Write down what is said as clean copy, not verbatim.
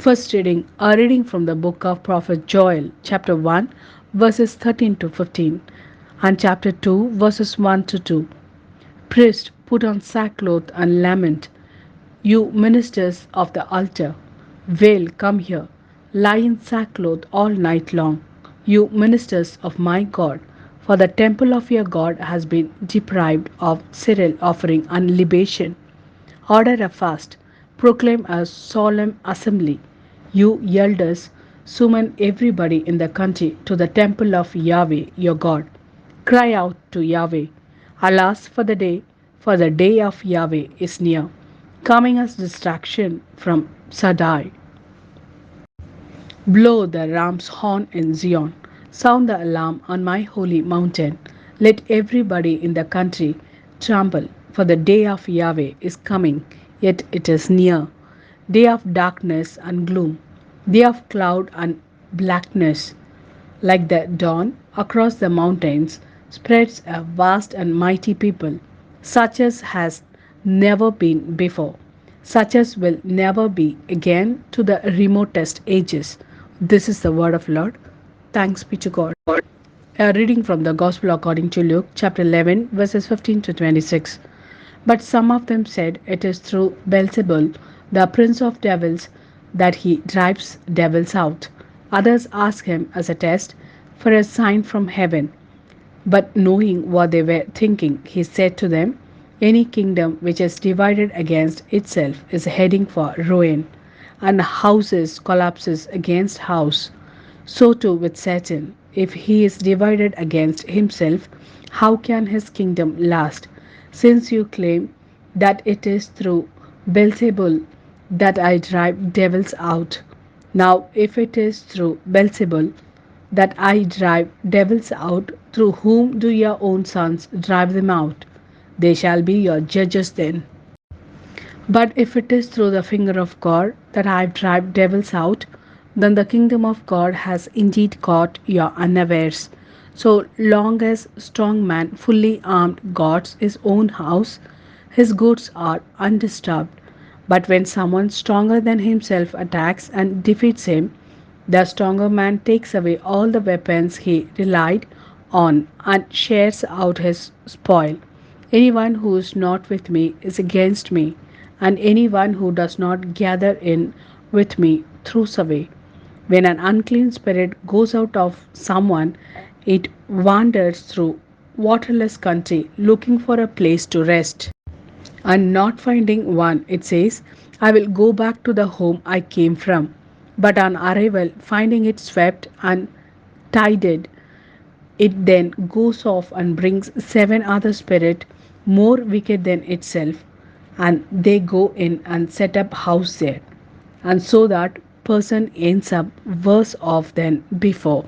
First reading, a reading from the book of Prophet Joel, chapter 1, verses 13 to 15, and chapter 2, verses 1 to 2. Priest, put on sackcloth and lament, you ministers of the altar. Wail, come here, lie in sackcloth all night long, you ministers of my God, for the temple of your God has been deprived of cereal offering and libation. Order a fast, proclaim a solemn assembly. You elders, summon everybody in the country to the temple of Yahweh your God. Cry out to Yahweh. Alas for the day of Yahweh is near, coming as distraction from Sadai. Blow the ram's horn in Zion. Sound the alarm on my holy mountain. Let everybody in the country tremble, for the day of Yahweh is coming, yet it is near. Day of darkness and gloom, day of cloud and blackness. Like the dawn across the mountains spreads a vast and mighty people, such as has never been before, such as will never be again to the remotest ages. This is the word of Lord. Thanks be to God. A reading from the Gospel according to Luke, chapter 11, verses 15 to 26. But some of them said, it is through Beelzebul, the prince of devils, that he drives devils out. Others asked him as a test for a sign from heaven. But knowing what they were thinking, he said to them, any kingdom which is divided against itself is heading for ruin, and houses collapses against house. So too with Satan. If he is divided against himself, how can his kingdom last? Since you claim that it is through Beelzebul that I drive devils out. Now, if it is through Beelzebul that I drive devils out, through whom do your own sons drive them out? They shall be your judges then. But if it is through the finger of God that I drive devils out, then the kingdom of God has indeed caught your unawares. So long as strong man fully armed guards his own house, his goods are undisturbed. But when someone stronger than himself attacks and defeats him, the stronger man takes away all the weapons he relied on and shares out his spoil. Anyone who is not with me is against me, and anyone who does not gather in with me throws away. When an unclean spirit goes out of someone, it wanders through waterless country looking for a place to rest. And not finding one, it says, I will go back to the home I came from. But on arrival, finding it swept and tidied, it then goes off and brings seven other spirits more wicked than itself, and they go in and set up house there. And so that person ends up worse off than before.